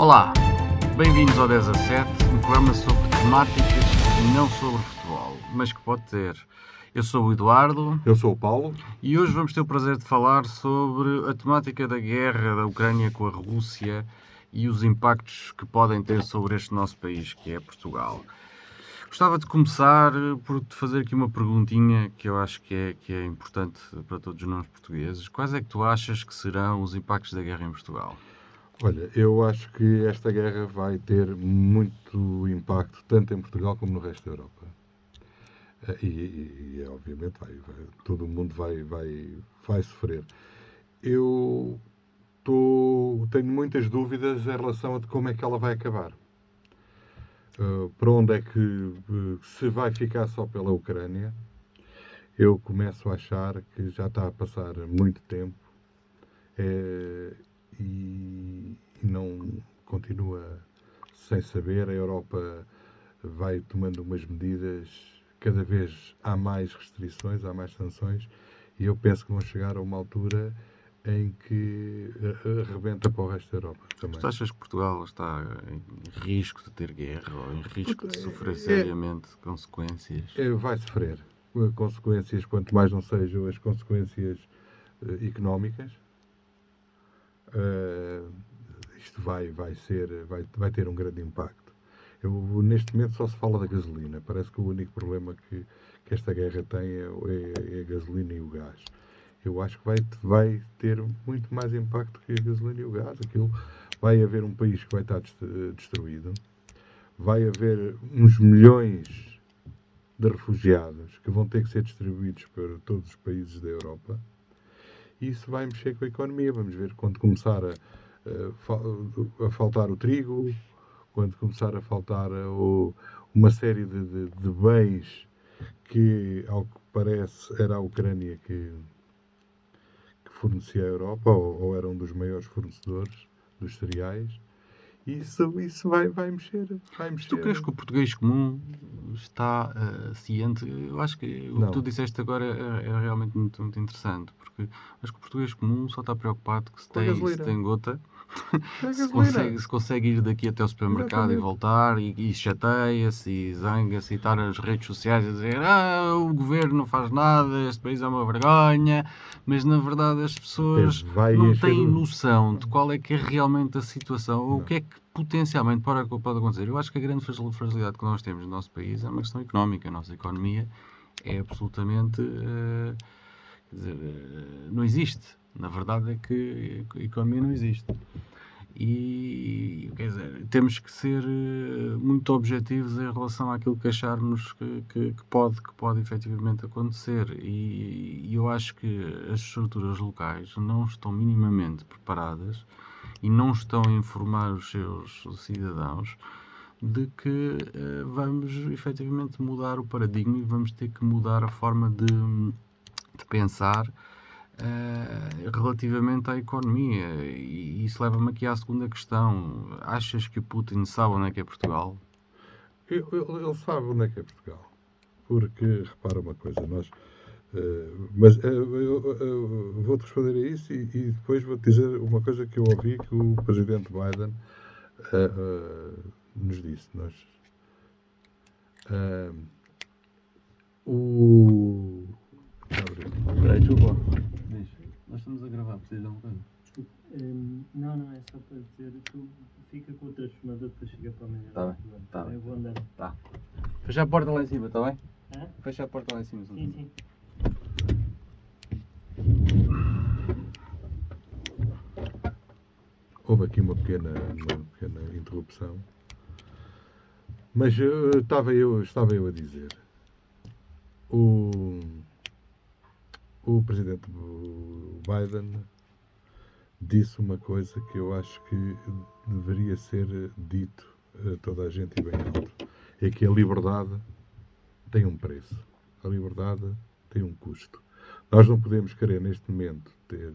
Olá, bem-vindos ao 10 a 7, um programa sobre temáticas e não sobre futebol, mas que pode ter. Eu sou o Eduardo. Eu sou o Paulo. E hoje vamos ter o prazer de falar sobre a temática da guerra da Ucrânia com a Rússia e os impactos que podem ter sobre este nosso país, que é Portugal. Gostava de começar por te fazer aqui uma perguntinha que eu acho que é importante para todos nós portugueses. Quais é que tu achas que serão os impactos da guerra em Portugal? Olha, eu acho que esta guerra vai ter muito impacto tanto em Portugal como no resto da Europa. Obviamente todo o mundo vai sofrer. Eu tenho muitas dúvidas em relação a de como é que ela vai acabar. Para onde é que se vai ficar só pela Ucrânia? Eu começo a achar que já está a passar muito tempo e não continua sem saber. A Europa vai tomando umas medidas, cada vez há mais restrições, há mais sanções, e eu penso que vão chegar a uma altura em que arrebenta para o resto da Europa também. Tu achas que Portugal está em risco de ter guerra ou em risco de sofrer seriamente consequências? Vai sofrer consequências, quanto mais não sejam as consequências económicas. Isto vai ter um grande impacto. Neste momento só se fala da gasolina. Parece que o único problema que esta guerra tem é a gasolina e o gás. Eu acho que vai ter muito mais impacto que a gasolina e o gás. Vai haver um país que vai estar destruído. Vai haver uns milhões de refugiados que vão ter que ser distribuídos para todos os países da Europa. E isso vai mexer com a economia. Vamos ver quando começar a faltar o trigo, quando começar a faltar uma série de bens que, ao que parece, era a Ucrânia que fornecia à Europa, ou era um dos maiores fornecedores dos cereais. Isso vai mexer. Tu crees que o português comum está ciente? Eu acho que o que tu disseste agora é realmente muito, muito interessante, porque acho que o português comum só está preocupado que se tem gota, se consegue ir daqui até ao supermercado. Exatamente. E voltar, e chateia-se, e zanga-se, e está nas redes sociais a dizer o governo não faz nada, este país é uma vergonha, mas na verdade as pessoas não têm noção de qual é que é realmente a situação, ou o que é que potencialmente pode acontecer. Eu acho que a grande fragilidade que nós temos no nosso país é uma questão económica. A nossa economia é absolutamente... não existe. Na verdade é que a economia não existe. E, quer dizer, temos que ser muito objetivos em relação àquilo que acharmos que pode efetivamente acontecer. E eu acho que as estruturas locais não estão minimamente preparadas e não estão a informar os seus cidadãos de que vamos efetivamente mudar o paradigma e vamos ter que mudar a forma de pensar relativamente à economia. E isso leva-me aqui à segunda questão. Achas que o Putin sabe onde é que é Portugal? Ele sabe onde é que é Portugal. Porque, repara uma coisa, eu vou-te responder a isso e depois vou-te dizer uma coisa que eu ouvi que o presidente Biden nos disse. Peraí, desculpa. Nós estamos a gravar, precisas de alguma coisa? Desculpa. Não, é só para dizer que tu fica com o transformador, depois chega para amanhã. Tá bem. Eu vou andando. Tá. Fecha a porta lá em cima, está bem? Hã? Fecha a porta lá em cima. Sim. Houve aqui uma pequena interrupção. Mas estava eu a dizer. O presidente Biden disse uma coisa que eu acho que deveria ser dito a toda a gente e bem alto. É que a liberdade tem um preço. A liberdade tem um custo. Nós não podemos querer neste momento ter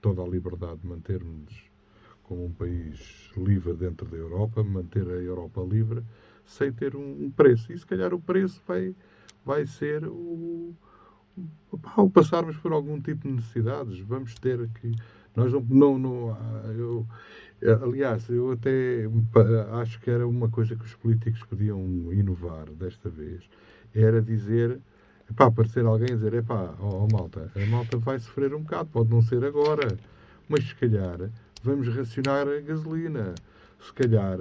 toda a liberdade de manter-nos como um país livre dentro da Europa, manter a Europa livre, sem ter um preço. E se calhar o preço vai ser ao passarmos por algum tipo de necessidades. Vamos ter que Nós aliás, eu até acho que era uma coisa que os políticos podiam inovar desta vez, era dizer, aparecer alguém a dizer, malta, a malta vai sofrer um bocado, pode não ser agora, mas se calhar vamos racionar a gasolina, se calhar,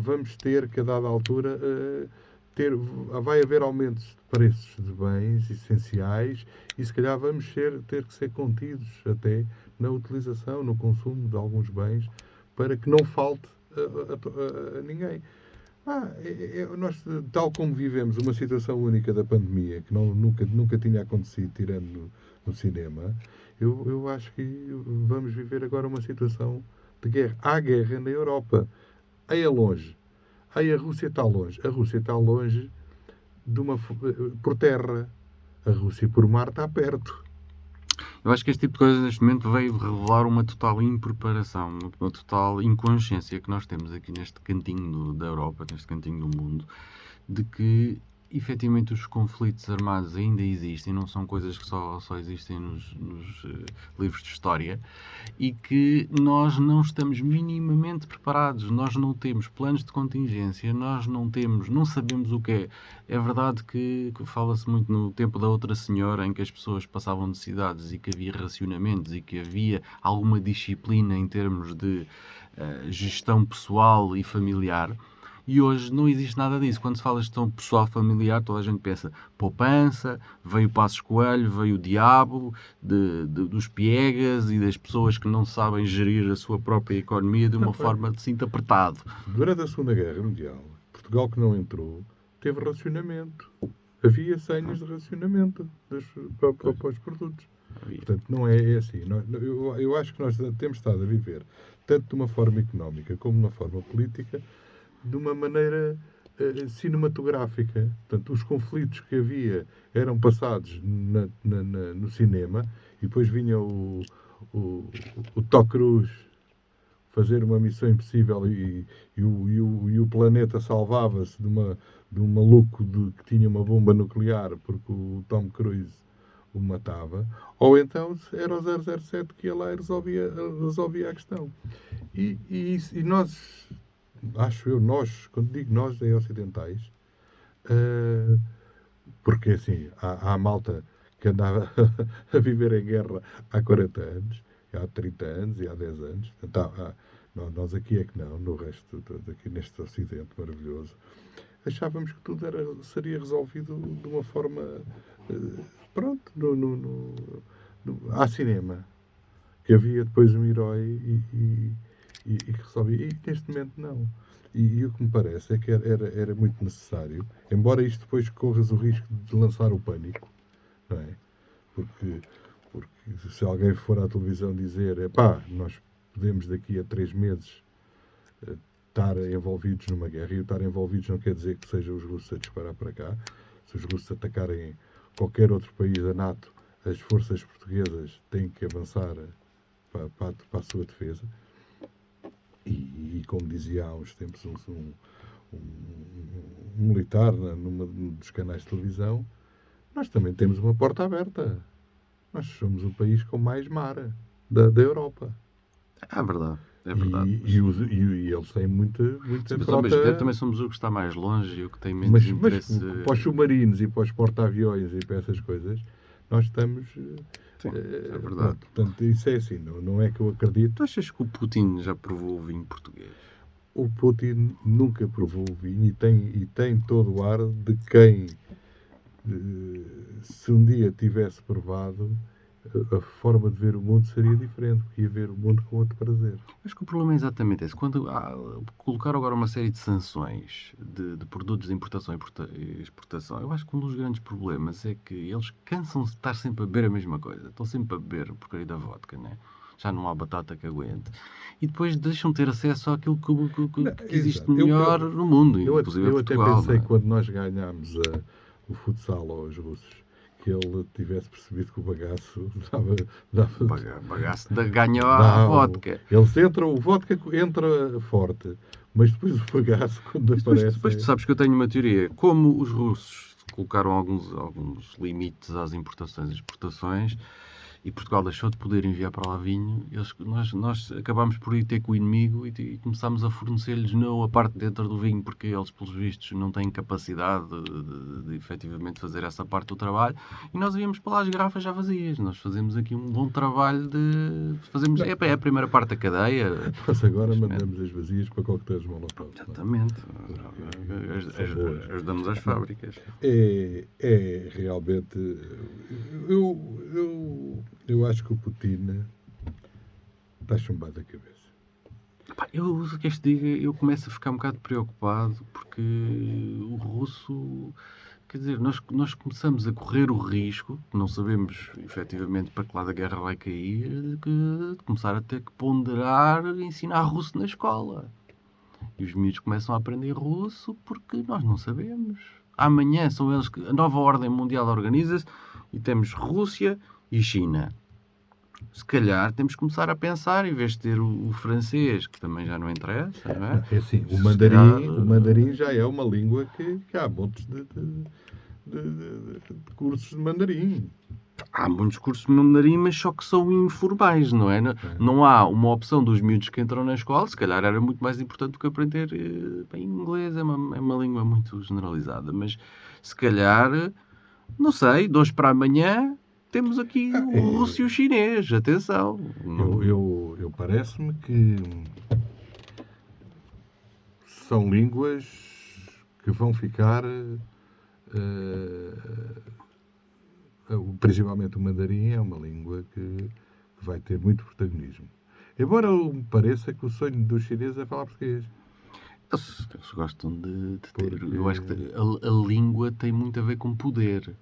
vamos ter que a dada altura vai haver aumentos de preços de bens essenciais e se calhar vamos ter que ser contidos até na utilização, no consumo de alguns bens, para que não falte a ninguém. Nós, tal como vivemos uma situação única da pandemia, que nunca tinha acontecido, tirando no cinema, eu acho que vamos viver agora uma situação de guerra. Há guerra na Europa. Aí é longe. Aí a Rússia está longe. A Rússia está longe por terra. A Rússia por mar está perto. Eu acho que este tipo de coisa neste momento veio revelar uma total impreparação, uma total inconsciência que nós temos aqui neste cantinho da Europa, neste cantinho do mundo, de que efetivamente os conflitos armados ainda existem, não são coisas que só existem nos livros de história, e que nós não estamos minimamente preparados, nós não temos planos de contingência, nós não sabemos o que é. É verdade que fala-se muito no tempo da outra senhora, em que as pessoas passavam necessidades e que havia racionamentos e que havia alguma disciplina em termos de gestão pessoal e familiar. E hoje não existe nada disso. Quando se fala de gestão pessoal familiar, toda a gente pensa poupança, veio o Passos Coelho, veio o diabo, dos piegas e das pessoas que não sabem gerir a sua própria economia de uma forma de cinto apertado. Durante a Segunda Guerra Mundial, Portugal que não entrou, teve racionamento. Havia senhas de racionamento para os produtos. Portanto, não é assim. Eu acho que nós temos estado a viver, tanto de uma forma económica como de uma forma política, de uma maneira cinematográfica. Portanto, os conflitos que havia eram passados no cinema e depois vinha o Tom Cruise fazer uma missão impossível e o planeta salvava-se de um maluco que tinha uma bomba nuclear porque o Tom Cruise o matava, ou então era o 007 que ia lá e resolvia a questão. E nós, acho eu, quando digo nós, é ocidentais, porque assim, há malta que andava a viver em guerra há 40 anos, há 30 anos e há 10 anos. Portanto, nós aqui é que não, no resto, aqui neste ocidente maravilhoso, achávamos que tudo seria resolvido de uma forma, pronto, há cinema, que havia depois um herói e que resolvia. E neste momento não. E o que me parece é que era muito necessário, embora isto depois corras o risco de lançar o pânico, não é? Porque se alguém for à televisão dizer, nós podemos daqui a 3 meses estar envolvidos numa guerra, e estar envolvidos não quer dizer que sejam os russos a disparar para cá. Se os russos atacarem qualquer outro país da NATO, as forças portuguesas têm que avançar para a sua defesa. E como dizia há uns tempos um militar num dos canais de televisão, nós também temos uma porta aberta. Nós somos o país com mais mar da Europa. É verdade. É verdade. E eles têm muita frota. Mas também somos o que está mais longe e o que tem menos interesse. Mas para os submarinos e para os porta-aviões e para essas coisas, nós estamos... Sim, é verdade. Portanto, isso é assim, não é que eu acredito. Tu achas que o Putin já provou o vinho português? O Putin nunca provou o vinho e tem todo o ar de quem, se um dia tivesse provado, a forma de ver o mundo seria diferente, porque ia ver o mundo com outro prazer. Acho que o problema é exatamente esse. Quando colocaram agora uma série de sanções de produtos de importação e exportação, eu acho que um dos grandes problemas é que eles cansam-se de estar sempre a beber a mesma coisa. Estão sempre a beber a porcaria da vodka, né? Já não há batata que aguente. E depois deixam de ter acesso àquilo que existe melhor no mundo. Eu Portugal, até pensei, quando nós ganhámos o futsal aos russos, que ele tivesse percebido que o bagaço dava bagaço ganhou a vodka. O vodka entra forte, mas depois o bagaço, quando aparece... Depois tu sabes que eu tenho uma teoria. Como os russos colocaram alguns limites às importações e exportações, e Portugal deixou de poder enviar para lá vinho, nós acabámos por ir ter com o inimigo e começámos a fornecer-lhes não a parte dentro do vinho, porque eles, pelos vistos, não têm capacidade de efetivamente fazer essa parte do trabalho, e nós íamos para lá as garrafas já vazias. Nós fazemos aqui um bom trabalho é a primeira parte da cadeia. Nós agora mandamos as vazias para coquetéis Molotov. Exatamente. Ajudamos as fábricas. É realmente... Eu acho que o Putin está chumbado da cabeça. Queres que diga, eu começo a ficar um bocado preocupado porque o russo, quer dizer, nós começamos a correr o risco, não sabemos efetivamente para que lado a guerra vai cair, de começar a ter que ponderar ensinar russo na escola. E os miúdos começam a aprender russo porque nós não sabemos. Amanhã são eles que a nova ordem mundial organiza-se e temos Rússia e China. Se calhar temos que começar a pensar, em vez de ter o francês, que também já não interessa, não é? É assim, o mandarim já é uma língua que há montes de cursos de mandarim. Há muitos cursos de mandarim, mas só que são informais, não é? Não há uma opção dos miúdos que entram na escola, se calhar era muito mais importante do que aprender bem inglês, é uma língua muito generalizada, mas se calhar, não sei, de hoje para amanhã temos aqui o russo e o chinês, atenção. Eu parece-me que são línguas que vão ficar... principalmente o mandarim é uma língua que vai ter muito protagonismo. Embora me pareça que o sonho dos chineses é falar português. Eles gostam de ter... Eu acho que a língua tem muito a ver com poder.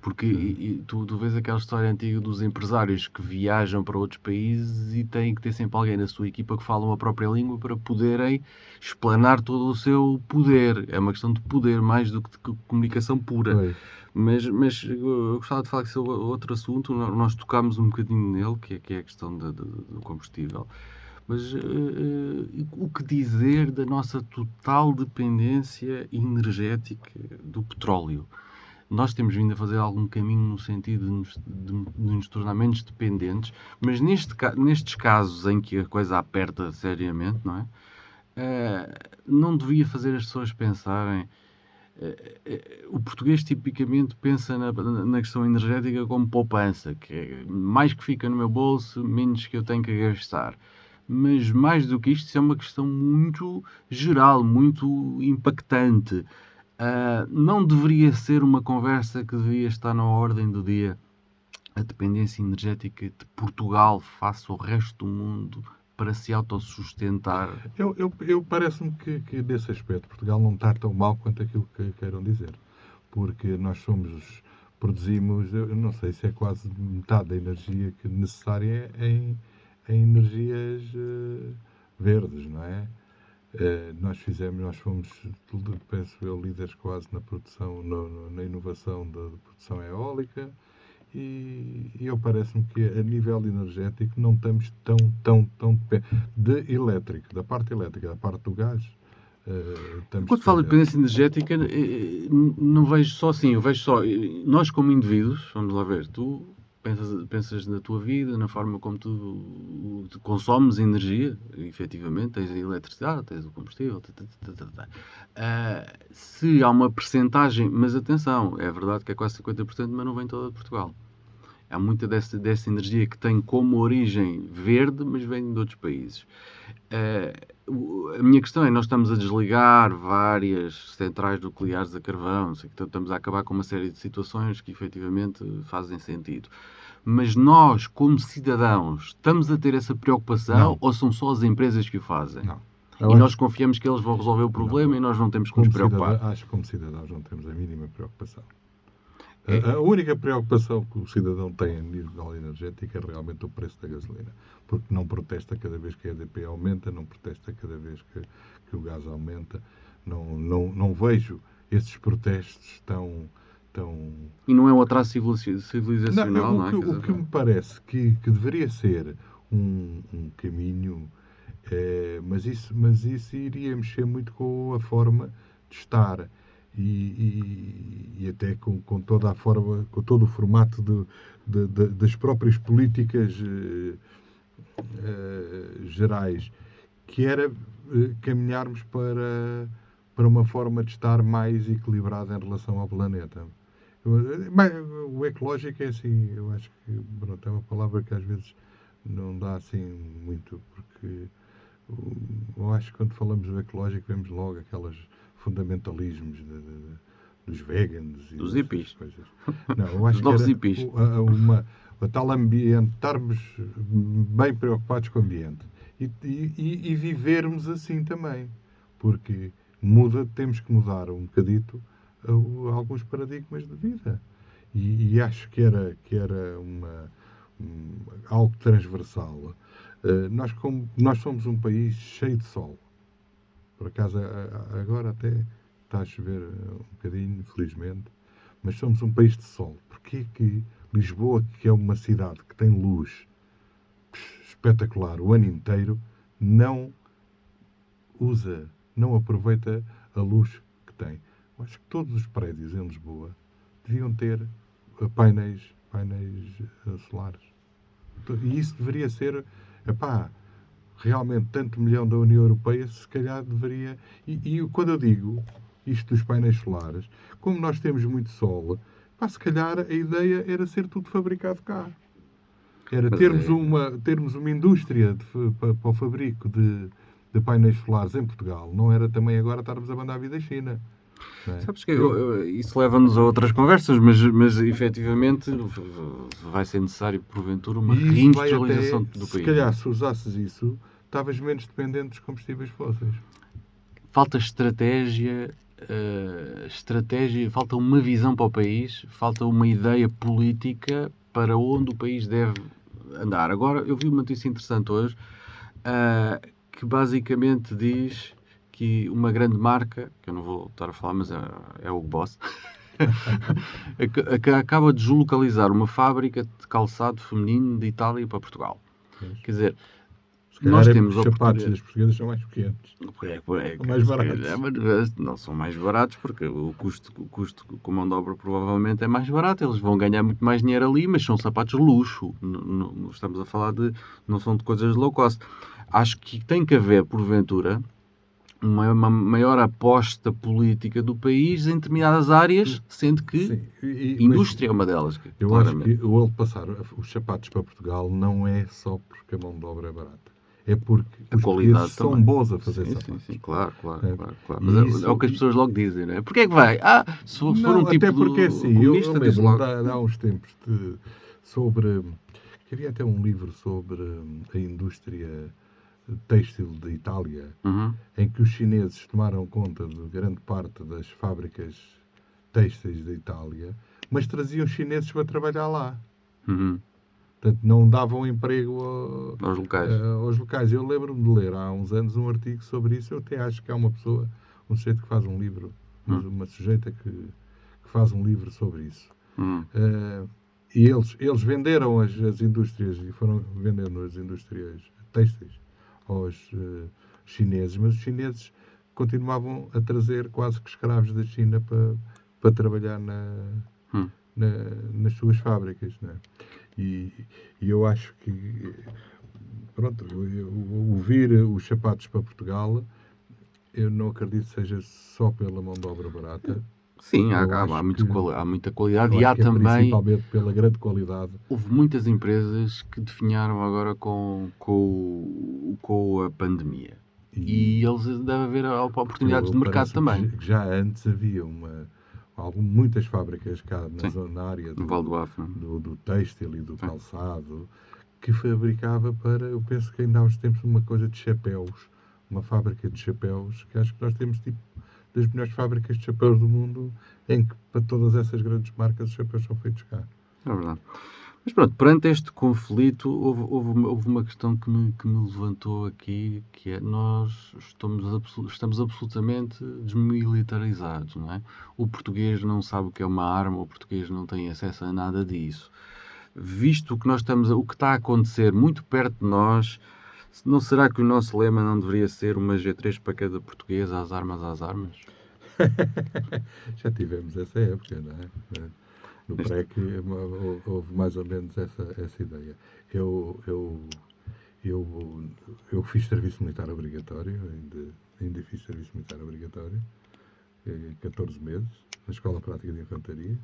Porque tu vês aquela história antiga dos empresários que viajam para outros países e têm que ter sempre alguém na sua equipa que falam a própria língua para poderem explanar todo o seu poder. É uma questão de poder mais do que de comunicação pura. Oi. Mas eu gostava de falar sobre outro assunto. Nós tocámos um bocadinho nele, que é a questão do combustível. Mas o que dizer da nossa total dependência energética do petróleo? Nós temos vindo a fazer algum caminho no sentido de nos tornar menos dependentes, mas nestes casos em que a coisa aperta seriamente, não é? Não devia fazer as pessoas pensarem... o português tipicamente pensa na questão energética como poupança, que é mais que fica no meu bolso, menos que eu tenho que gastar. Mas mais do que isto, isso é uma questão muito geral, muito impactante. Não deveria ser uma conversa que devia estar na ordem do dia a dependência energética de Portugal face ao resto do mundo para se autossustentar? Eu parece-me que nesse aspecto Portugal não está tão mal quanto aquilo que queiram dizer. Porque nós produzimos, eu não sei se é quase metade da energia que necessária em energias verdes, não é? Nós fomos, penso eu, líderes quase na produção, na inovação da produção eólica e eu parece-me que a nível energético não estamos tão de elétrico, da parte elétrica, da parte do gás. Quando falo de dependência energética, não vejo só assim, eu vejo só, nós como indivíduos, vamos lá ver, tu pensas na tua vida, na forma como tu consomes energia, efetivamente, tens a eletricidade, tens o combustível, se há uma percentagem, mas atenção, é verdade que é quase 50%, mas não vem toda de Portugal. Há muita dessa energia que tem como origem verde, mas vem de outros países. A minha questão é, nós estamos a desligar várias centrais nucleares a carvão, estamos a acabar com uma série de situações que efetivamente fazem sentido. Mas nós, como cidadãos, estamos a ter essa preocupação Não. ou são só as empresas que o fazem? Não. E nós confiamos que eles vão resolver o problema e nós não temos que nos preocupar? Acho que como cidadãos não temos a mínima preocupação. A única preocupação que o cidadão tem a nível energético é realmente o preço da gasolina. Porque não protesta cada vez que a EDP aumenta, não protesta cada vez que o gás aumenta. Não vejo esses protestos tão... E não é um atraso civilizacional, não é? O que me parece que deveria ser um caminho, mas isso iria mexer muito com a forma de estar e até com toda a forma, com todo o formato das próprias políticas gerais, que era caminharmos para uma forma de estar mais equilibrada em relação ao planeta. O ecológico é assim, eu acho que pronto, é uma palavra que às vezes não dá assim muito, porque eu acho que quando falamos do ecológico vemos logo aqueles fundamentalismos dos vegans e dos hippies. Coisas. Não, eu acho Dos que hippies. a tal ambiente, estarmos bem preocupados com o ambiente e vivermos assim também, porque temos que mudar um bocadito alguns paradigmas de vida e acho que era algo transversal. Nós somos um país cheio de sol, por acaso agora até está a chover um bocadinho, felizmente, mas somos um país de sol. Porquê que Lisboa, que é uma cidade que tem luz espetacular o ano inteiro, não aproveita a luz que tem? Eu acho que todos os prédios em Lisboa deviam ter painéis solares. E isso deveria ser, realmente tanto milhão da União Europeia, se calhar deveria... E quando eu digo isto dos painéis solares, como nós temos muito sol, se calhar a ideia era ser tudo fabricado cá. Era termos uma indústria para o fabrico de painéis solares em Portugal. Não era também agora estarmos a mandar a vida à China. É? Sabes que isso leva-nos a outras conversas, mas efetivamente vai ser necessário, porventura, uma reindustrialização do país. Se calhar, se usasses isso, estavas menos dependente dos combustíveis fósseis. Falta estratégia, falta uma visão para o país, falta uma ideia política para onde o país deve andar. Agora, eu vi uma notícia interessante hoje, que basicamente diz que uma grande marca, que eu não vou estar a falar, mas é o Boss, acaba de deslocalizar uma fábrica de calçado feminino de Itália para Portugal. Quer dizer, nós temos os sapatos das portuguesas são mais pequenos. São mais baratos. Não são mais baratos porque o custo com mão de obra provavelmente é mais barato. Eles vão ganhar muito mais dinheiro ali, mas são sapatos de luxo. Não estamos a falar não são de coisas de low cost. Acho que tem que haver, porventura, uma maior aposta política do país em determinadas áreas, sendo que indústria é uma delas. Eu acho que o passar os sapatos para Portugal não é só porque a mão de obra é barata. É porque os portugueses são bons a fazer sapatos. Sim, claro. Mas é o que as pessoas logo dizem, não é? Porquê é que vai? Se for um tipo até porque assim, comunista, eu lembro há uns tempos que havia até um livro sobre a indústria têxtil de Itália, em que os chineses tomaram conta de grande parte das fábricas têxteis da Itália, mas traziam chineses para trabalhar lá. Portanto, não davam emprego aos locais. Eu lembro-me de ler há uns anos um artigo sobre isso. Eu até acho que há um sujeito que faz um livro, uma sujeita que faz um livro sobre isso. E eles venderam as indústrias e foram vendendo as indústrias têxteis aos chineses, mas os chineses continuavam a trazer quase que escravos da China para trabalhar nas suas fábricas, não é? E eu acho que ouvir os sapatos para Portugal, eu não acredito que seja só pela mão de obra barata. Sim, há muita qualidade e há também, principalmente pela grande qualidade. Houve muitas empresas que definharam agora com a pandemia e eles devem haver oportunidades de mercado também. Já antes havia muitas fábricas cá na área do têxtil e do calçado que fabricava eu penso que ainda há uns tempos, uma coisa de chapéus, uma fábrica de chapéus, que acho que nós temos das melhores fábricas de chapéus do mundo, em que para todas essas grandes marcas os chapéus são feitos cá. É verdade. Mas pronto, perante este conflito houve uma questão que me levantou aqui, que é nós estamos absolutamente desmilitarizados, não é? O português não sabe o que é uma arma, o português não tem acesso a nada disso. Visto o que está a acontecer muito perto de nós, não será que o nosso lema não deveria ser uma G3 para cada português, às armas? Já tivemos essa época, não é? No PREC houve mais ou menos essa ideia. Eu fiz serviço militar obrigatório, ainda fiz serviço militar obrigatório, 14 meses, na Escola Prática de Infantaria.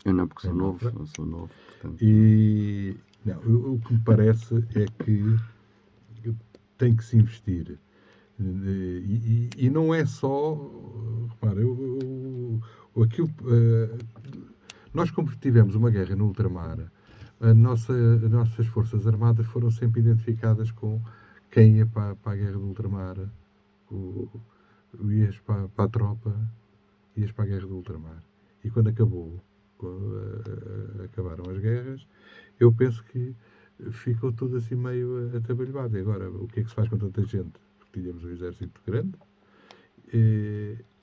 Eu não, porque sou novo, portanto... E não, o que me parece é que tem que se investir. E não é só... Repara, nós, como tivemos uma guerra no ultramar, as nossas forças armadas foram sempre identificadas com quem ia para a guerra do ultramar. Ias para a tropa, ias para a guerra do ultramar. E quando acabaram as guerras, eu penso que ficou tudo assim meio atabalhoado. E agora, o que é que se faz com tanta gente? Porque tínhamos um exército grande.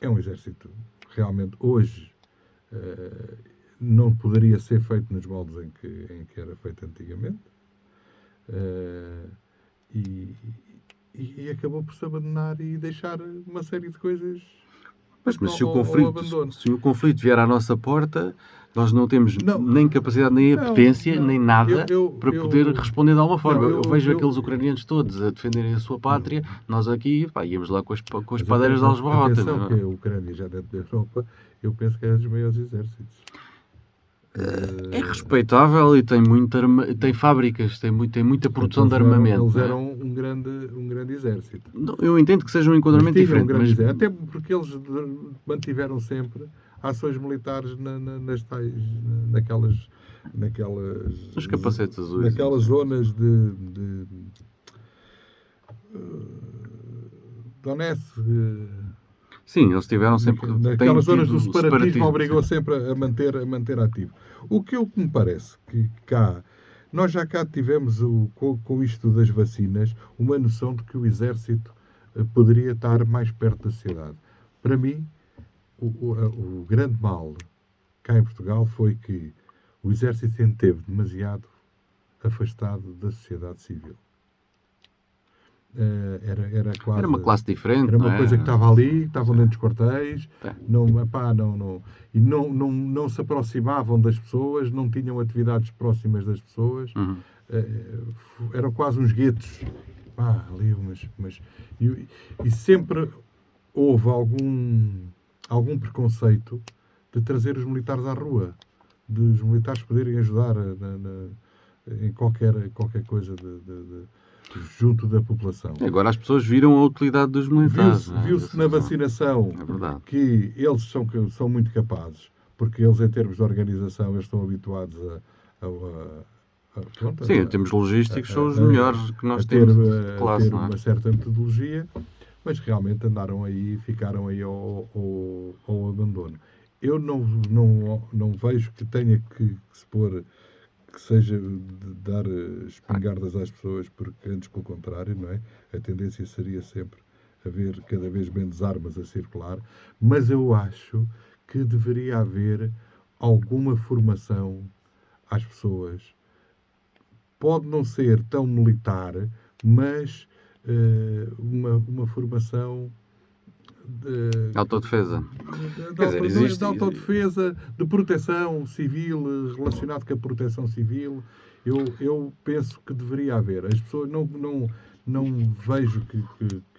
É um exército realmente hoje não poderia ser feito nos moldes em que era feito antigamente. E acabou por se abandonar e deixar uma série de coisas. Mas se o conflito vier à nossa porta, nós não temos nem capacidade, nem apetência, nem nada para poder responder de alguma forma. Eu vejo aqueles ucranianos todos a defenderem a sua pátria, nós aqui íamos lá com as padeiras de algebarrota. Atenção que a Ucrânia já dentro da Europa, eu penso que é dos maiores exércitos. É respeitável e tem fábricas, tem muita produção de armamento. Eles eram um grande exército. Eu entendo que seja um enquadramento diferente. Até porque eles mantiveram sempre ações militares naquelas os capacetes azuis. Naquelas zonas de Donetsk. Sim, eles tiveram sempre... Naquelas zonas do separatismo obrigou sempre a manter ativo. O que me parece que nós já cá tivemos, com isto das vacinas, uma noção de que o exército poderia estar mais perto da sociedade. Para mim, o grande mal cá em Portugal foi que o exército sempre esteve demasiado afastado da sociedade civil. Era uma classe diferente. Era uma coisa que estava ali, estavam dentro dos quartéis, não se aproximavam das pessoas, não tinham atividades próximas das pessoas, eram quase uns guetos. E sempre houve algum preconceito de trazer os militares à rua, de os militares poderem ajudar em qualquer coisa junto da população. Agora as pessoas viram a utilidade dos militares. Viu-se na vacinação que eles são muito capazes, porque eles, em termos de organização, eles estão habituados Sim, em termos logísticos, são os melhores que nós temos de classe. Ter uma certa metodologia, mas realmente andaram aí, ficaram aí ao abandono. Eu não vejo que tenha que se pôr, que seja de dar espingardas às pessoas, porque antes, pelo contrário, não é? A tendência seria sempre haver cada vez menos armas a circular, mas eu acho que deveria haver alguma formação às pessoas. Pode não ser tão militar, mas uma formação de autodefesa. De autodefesa, de proteção civil, relacionado com a proteção civil. Eu penso que deveria haver. As pessoas não vejo que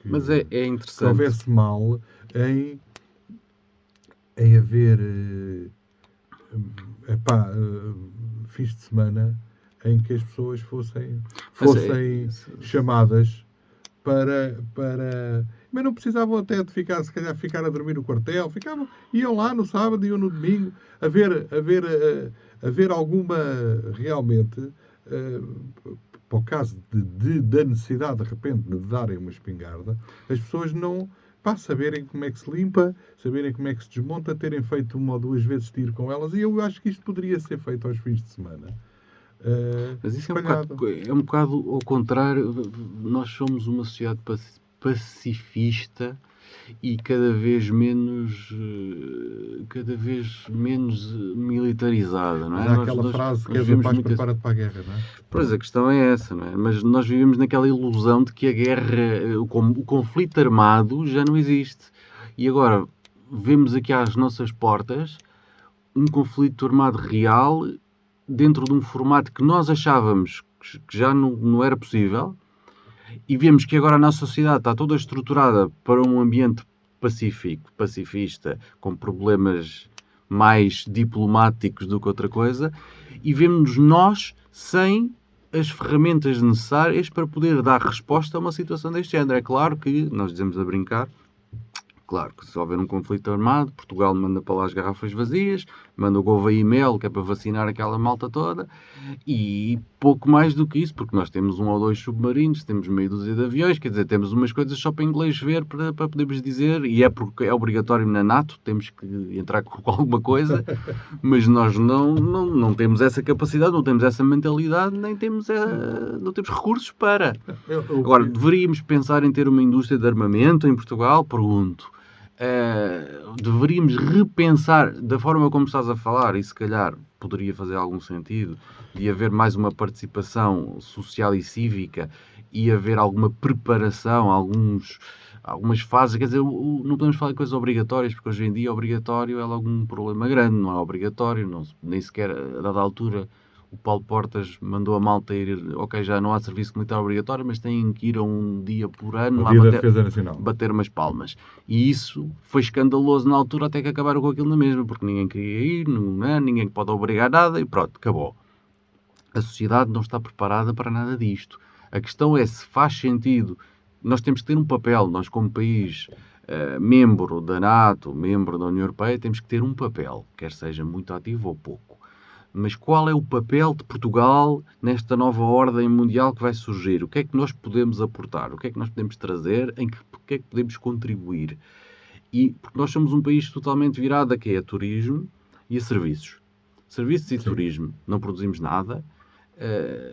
mas é interessante. Que houvesse mal em haver fins de semana em que as pessoas fossem chamadas para... Mas não precisavam até de ficar a dormir no quartel. Iam lá no sábado, iam no domingo, a ver alguma, realmente, para o caso da necessidade, de repente, de darem uma espingarda, as pessoas não... saberem como é que se limpa, saberem como é que se desmonta, terem feito 1 ou 2 vezes tiro com elas. E eu acho que isto poderia ser feito aos fins de semana. Mas isso é um bocado ao contrário. Nós somos uma sociedade pacifista e cada vez menos militarizada, não é? Há aquela frase que é da paz, prepara-te para a guerra, não é? Pois, a questão é essa, não é? Mas nós vivemos naquela ilusão de que a guerra, o conflito armado já não existe. E agora, vemos aqui às nossas portas um conflito armado real dentro de um formato que nós achávamos que já não era possível, e vemos que agora a nossa sociedade está toda estruturada para um ambiente pacifista, com problemas mais diplomáticos do que outra coisa, e vemos nós sem as ferramentas necessárias para poder dar resposta a uma situação deste género. É claro que, nós dizemos a brincar, claro que se houver um conflito armado, Portugal manda para lá as garrafas vazias, manda o Gouveia e Mel, que é para vacinar aquela malta toda, e pouco mais do que isso, porque nós temos 1 ou 2 submarinos, temos meia dúzia de aviões, quer dizer, temos umas coisas só para inglês ver, para podermos dizer, e é porque é obrigatório na NATO, temos que entrar com alguma coisa, mas nós não temos essa capacidade, não temos essa mentalidade, nem temos, não temos recursos para. Agora, deveríamos pensar em ter uma indústria de armamento em Portugal? Pergunto. Deveríamos repensar da forma como estás a falar, e se calhar poderia fazer algum sentido, de haver mais uma participação social e cívica e haver alguma preparação, algumas fases, quer dizer, não podemos falar de coisas obrigatórias, porque hoje em dia obrigatório é logo um problema grande, não é obrigatório, nem sequer a dada altura o Paulo Portas mandou a malta ir, ok, já não há serviço militar obrigatório, mas têm que ir a um dia por ano lá bater umas palmas. E isso foi escandaloso na altura, até que acabaram com aquilo na mesma, porque ninguém queria ir, ninguém pode obrigar nada, e pronto, acabou. A sociedade não está preparada para nada disto. A questão é se faz sentido. Nós temos que ter um papel, nós como país membro da NATO, membro da União Europeia, temos que ter um papel, quer seja muito ativo ou pouco. Mas qual é o papel de Portugal nesta nova ordem mundial que vai surgir? O que é que nós podemos aportar? O que é que nós podemos trazer? O que é que podemos contribuir? Porque nós somos um país totalmente virado a quê? A turismo e a serviços. Serviços e turismo. Não produzimos nada.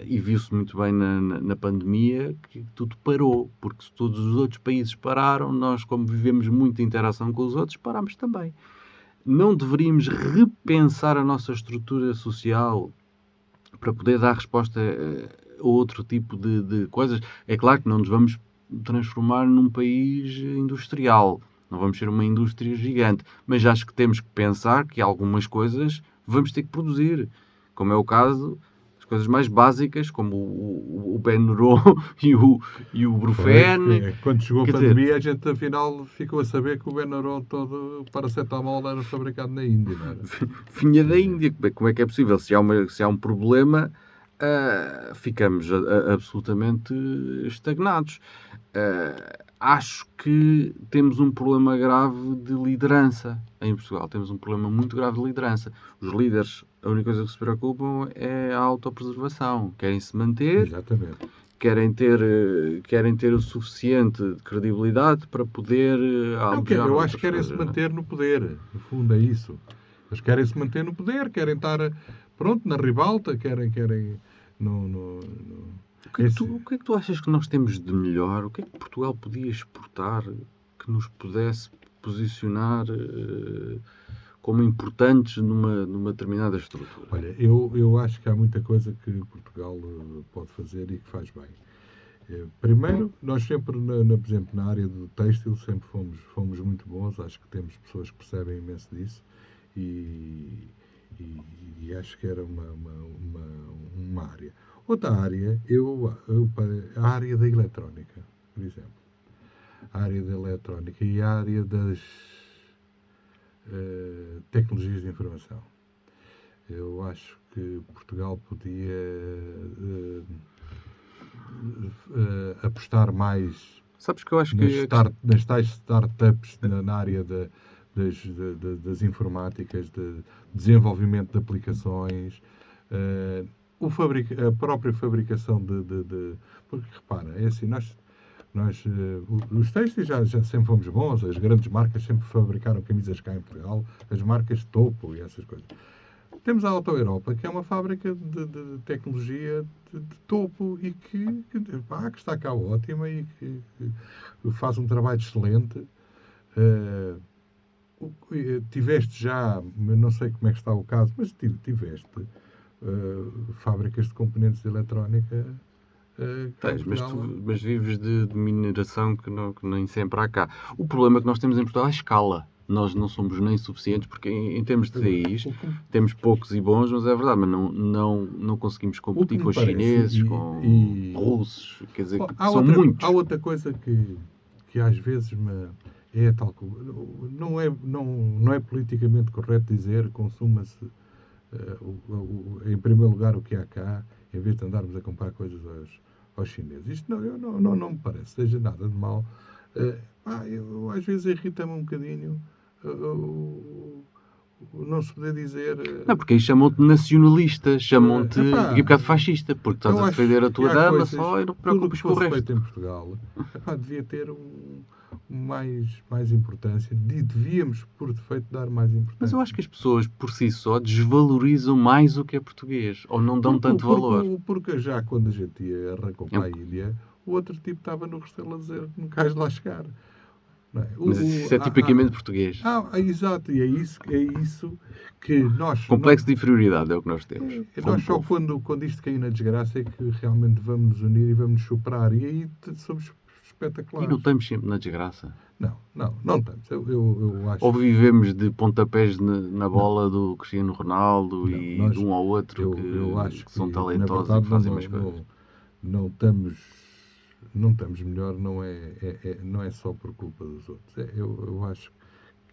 E viu-se muito bem na pandemia que tudo parou. Porque se todos os outros países pararam, nós, como vivemos muita interação com os outros, paramos também. Não deveríamos repensar a nossa estrutura social para poder dar resposta a outro tipo de coisas? É claro que não nos vamos transformar num país industrial, não vamos ser uma indústria gigante, mas acho que temos que pensar que algumas coisas vamos ter que produzir, como é o caso das coisas mais básicas, como o Benuron e o Brufen. Quando chegou a pandemia, a gente afinal ficou a saber que o Benuron todo, o paracetamol, era fabricado na Índia, não era? Vinha da Índia. Como é que é possível? Se há um problema, ficamos absolutamente estagnados. Acho que temos um problema grave de liderança em Portugal. Temos um problema muito grave de liderança. Os líderes, a única coisa que se preocupam é a autopreservação. Querem se manter. Exatamente. Querem ter o suficiente de credibilidade para poder almejar. Eu acho que querem se manter no poder. No fundo é isso. Eles querem se manter no poder, querem estar na ribalta, querem O que é que tu achas que nós temos de melhor? O que é que Portugal podia exportar que nos pudesse posicionar como importantes numa determinada estrutura? Olha, eu acho que há muita coisa que Portugal pode fazer e que faz bem. Primeiro, nós sempre, por exemplo, na área do têxtil, sempre fomos muito bons. Acho que temos pessoas que percebem imenso disso e acho que era uma área. Outra área, a área da eletrónica, por exemplo. A área da eletrónica e a área das tecnologias de informação. Eu acho que Portugal podia apostar mais. Sabes que eu acho nas tais startups na área das informáticas, de desenvolvimento de aplicações, a própria fabricação porque repara, é assim, nós os têxteis já sempre fomos bons, as grandes marcas sempre fabricaram camisas cá em Portugal, as marcas de topo e essas coisas. Temos a Auto Europa, que é uma fábrica de tecnologia de topo e que está cá ótima e que faz um trabalho excelente. Tiveste já, não sei como é que está o caso, mas tiveste fábricas de componentes de eletrónica. Mas vives de mineração que nem sempre há cá. O problema que nós temos em Portugal é a escala. nós não somos nem suficientes, porque em termos de TIs temos poucos e bons, mas é verdade, mas não conseguimos competir com os chineses, com russos, quer dizer, que são muitos. Há outra coisa que às vezes é tal que não é politicamente correto dizer consuma-se em primeiro lugar o que há cá, em vez de andarmos a comprar coisas aos chineses. Isto não me parece seja nada de mal. Eu, às vezes irrita-me um bocadinho não se poder dizer... Não, porque aí chamam-te nacionalista, chamam-te daqui a bocado fascista, porque estás a defender a tua dama só e não te preocupes com o resto. Feito em Portugal, devia ter mais importância, devíamos por defeito dar mais importância. Mas eu acho que as pessoas por si só desvalorizam mais o que é português, ou não dão tanto valor. Porque já quando a gente arrancou para a ilha, o outro tipo estava no Restelo a dizer que não queres lá chegar. Não é? Mas isso é tipicamente português. Exato, e é isso que nós... Complexo de inferioridade é o que nós temos. Nós só quando isto cair na desgraça é que realmente vamos nos unir e vamos nos superar. E aí somos espetaculares. E não estamos sempre na desgraça? Não estamos. Eu acho... Ou vivemos de pontapés na bola do Cristiano Ronaldo de um ao outro eu acho que são talentosos e que fazem mais coisas. Não estamos melhor, não é só por culpa dos outros. Eu acho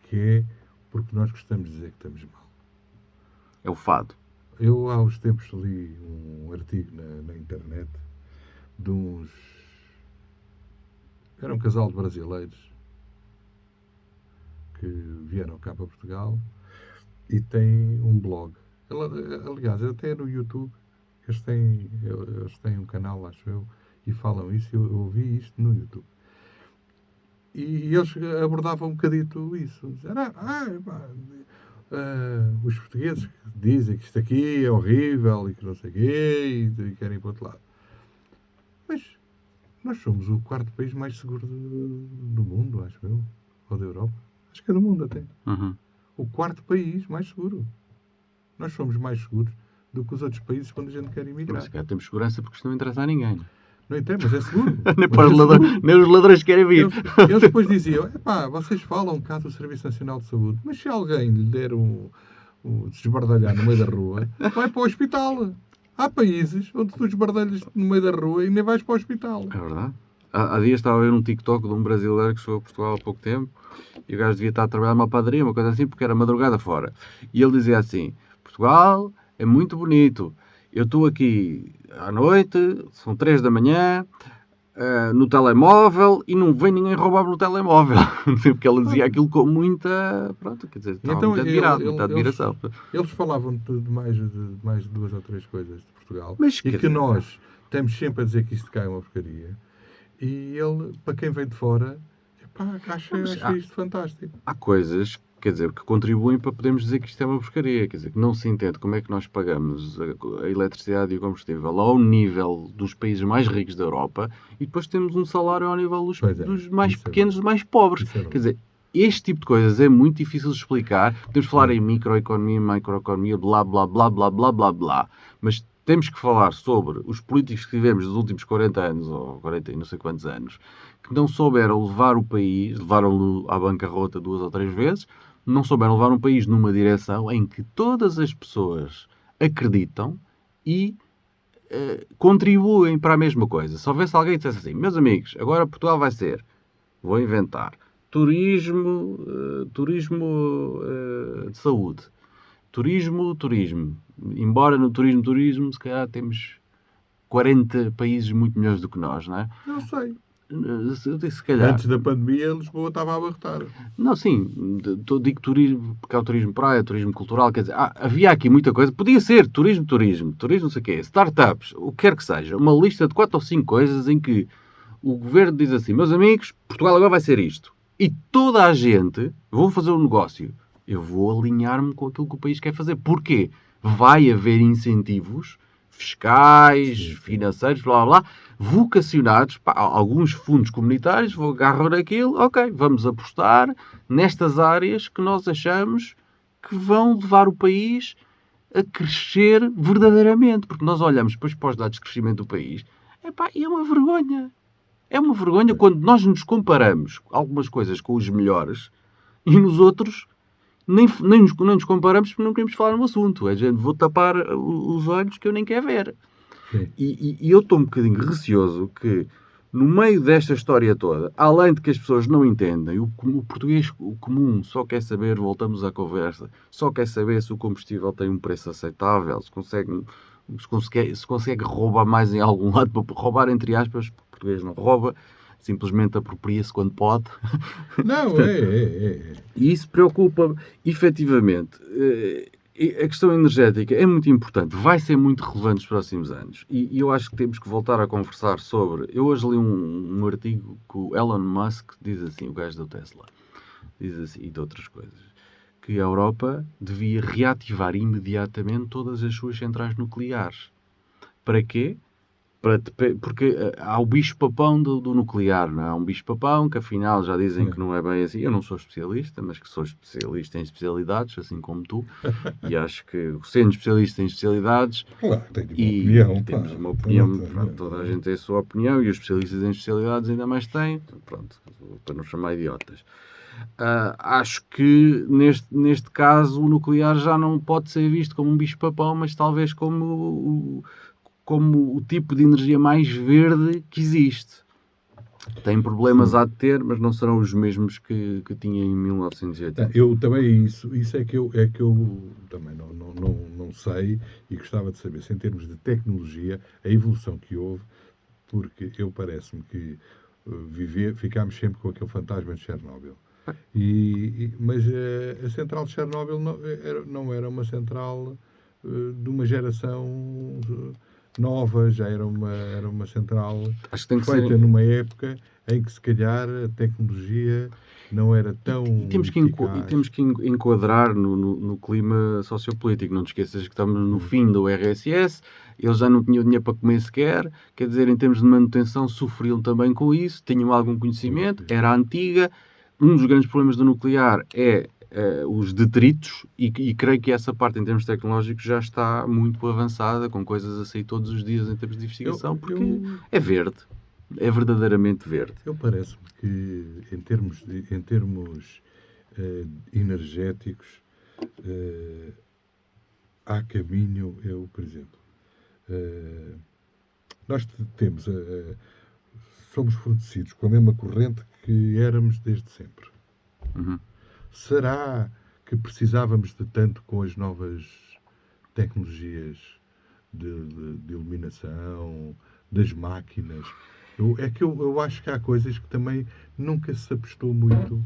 que é porque nós gostamos de dizer que estamos mal. É o fado. Eu há uns tempos li um artigo na internet de era um casal de brasileiros que vieram cá para Portugal e têm um blog. Aliás, até no YouTube eles têm um canal, acho eu, e falam isso. Eu ouvi isto no YouTube. E eles abordavam um bocadito isso. Dizeram, os portugueses dizem que isto aqui é horrível e que não sei o quê e querem ir para o outro lado. Mas nós somos o quarto país mais seguro do mundo, acho eu. Ou da Europa. Acho que é do mundo até. Uhum. O quarto país mais seguro. Nós somos mais seguros do que os outros países quando a gente quer emigrar. Mas temos segurança porque isto não interessa a ninguém. Não entendo, mas é seguro. Nem os ladrões querem vir. Eles depois diziam, vocês falam um bocado do Serviço Nacional de Saúde, mas se alguém lhe der desbardalhar no meio da rua, vai para o hospital. Há países onde tu desbardalhas no meio da rua e nem vais para o hospital. É verdade. Há dias estava a ver um TikTok de um brasileiro que chegou a Portugal há pouco tempo e o gajo devia estar a trabalhar numa padaria, uma coisa assim, porque era madrugada fora. E ele dizia assim, Portugal é muito bonito. Eu estou aqui à noite, são 3 da manhã, no telemóvel e não vem ninguém roubar-me no telemóvel. Porque ele dizia aquilo com muita... Pronto, quer dizer, estava muito admirado, muita admiração. Eles falavam de mais de 2 ou 3 coisas de Portugal. Mas, e que nós estamos sempre a dizer que isto cai uma porcaria. E ele, para quem vem de fora, acha isto fantástico. Há coisas, quer dizer, que contribuem para podermos dizer que isto é uma porcaria. Quer dizer, que não se entende como é que nós pagamos a eletricidade e o combustível ao nível dos países mais ricos da Europa e depois temos um salário ao nível dos mais pequenos, dos mais pobres. Quer dizer, este tipo de coisas é muito difícil de explicar. Podemos falar em microeconomia, macroeconomia, blá, blá, blá, blá, blá, blá, blá. Mas temos que falar sobre os políticos que tivemos nos últimos 40 anos, ou 40 e não sei quantos anos, que não souberam levar o país, levaram-no à bancarrota 2 ou 3 vezes, não souberam levar um país numa direção em que todas as pessoas acreditam e contribuem para a mesma coisa. Se houvesse alguém que dissesse assim, meus amigos, agora Portugal vai ser, vou inventar, turismo de saúde, turismo. Embora no turismo, se calhar temos 40 países muito melhores do que nós, não é? Não sei. Se calhar. Antes da pandemia, Lisboa estava a abarrotar. Não, sim. Digo turismo, porque há o turismo praia, turismo cultural, quer dizer, havia aqui muita coisa. Podia ser turismo, não sei o quê, startups, o que quer que seja. Uma lista de 4 ou 5 coisas em que o governo diz assim, meus amigos, Portugal agora vai ser isto. E toda a gente, vou fazer um negócio. Eu vou alinhar-me com aquilo que o país quer fazer. Porquê? Vai haver incentivos fiscais, financeiros, blá, blá, blá, vocacionados para alguns fundos comunitários, vou agarrar aquilo, ok, vamos apostar nestas áreas que nós achamos que vão levar o país a crescer verdadeiramente. Porque nós olhamos depois para os dados de crescimento do país, e é uma vergonha. É uma vergonha quando nós nos comparamos algumas coisas com os melhores. e nos outros nem nos comparamos porque não queremos falar no assunto. É gente, vou tapar os olhos que eu nem quero ver. E eu estou um bocadinho receoso que, no meio desta história toda, além de que as pessoas não entendem, o português comum só quer saber, voltamos à conversa, só quer saber se o combustível tem um preço aceitável, se consegue roubar mais em algum lado, para roubar entre aspas, o português não rouba, simplesmente apropria-se quando pode. Não, E isso preocupa-me, efetivamente. A questão energética é muito importante, vai ser muito relevante nos próximos anos. E eu acho que temos que voltar a conversar sobre... Eu hoje li um artigo que o Elon Musk diz assim, o gajo do Tesla, diz assim, e de outras coisas, que a Europa devia reativar imediatamente todas as suas centrais nucleares. Para quê? Porque há o bicho-papão do nuclear, não é? Há um bicho-papão que afinal já dizem que não é bem assim. Eu não sou especialista, mas que sou especialista em especialidades, assim como tu, e acho que sendo especialista em especialidades, claro, temos uma opinião, pronto, toda a gente tem a sua opinião, e os especialistas em especialidades ainda mais têm, pronto, para não chamar idiotas. Acho que neste caso o nuclear já não pode ser visto como um bicho-papão, mas talvez como o tipo de energia mais verde que existe. Tem problemas a ter, mas não serão os mesmos que tinha em 1980. Eu também, isso é que eu também não sei e gostava de saber, se em termos de tecnologia, a evolução que houve, porque parece-me que ficámos sempre com aquele fantasma de Chernobyl. Mas a central de Chernobyl não era uma central de uma geração nova, já era uma central feita numa época em que se calhar a tecnologia não era tão temos que enquadrar no clima sociopolítico. Não te esqueças que estamos no fim do RSS, eles já não tinham dinheiro para comer sequer, quer dizer, em termos de manutenção sofriam também com isso, tinham algum conhecimento, era antiga. Um dos grandes problemas do nuclear é os detritos, e creio que essa parte em termos tecnológicos já está muito avançada, com coisas a sair todos os dias em termos de investigação, porque é verde, é verdadeiramente verde. Parece-me que em termos energéticos há caminho. Por exemplo, nós somos fornecidos com a mesma corrente que éramos desde sempre. Uhum. Será que precisávamos de tanto com as novas tecnologias de iluminação, das máquinas? Eu acho que há coisas que também nunca se apostou muito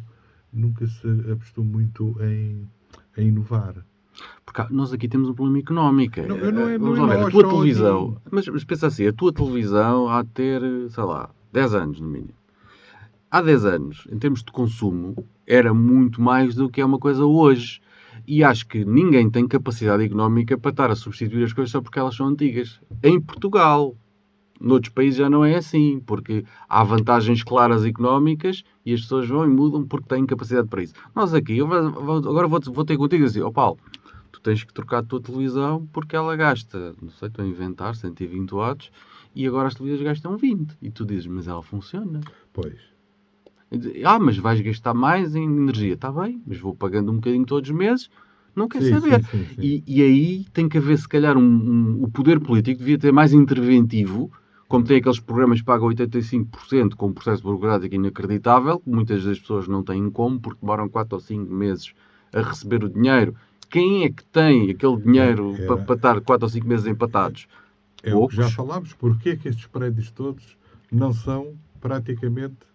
em inovar. Porque nós aqui temos um problema económico. A tua televisão, mas pensa assim, a tua televisão há de ter, sei lá, 10 anos no mínimo. Há 10 anos, em termos de consumo, era muito mais do que é uma coisa hoje. E acho que ninguém tem capacidade económica para estar a substituir as coisas só porque elas são antigas. Em Portugal, noutros países já não é assim, porque há vantagens claras económicas e as pessoas vão e mudam porque têm capacidade para isso. Nós aqui, agora vou ter contigo assim, Paulo, tu tens que trocar a tua televisão porque ela gasta, não sei, estou a inventar, 120 watts, e agora as televisões gastam 20. E tu dizes, mas ela funciona. Pois. Mas vais gastar mais em energia. Está bem, mas vou pagando um bocadinho todos os meses. Não quer saber. Sim. E aí tem que haver, se calhar, o poder político devia ter mais interventivo, como tem aqueles programas que pagam 85% com um processo burocrático inacreditável, que muitas das pessoas não têm como, porque demoram 4 ou 5 meses a receber o dinheiro. Quem é que tem aquele dinheiro para estar 4 ou 5 meses empatados? É o que já falámos. Porquê é que estes prédios todos não são praticamente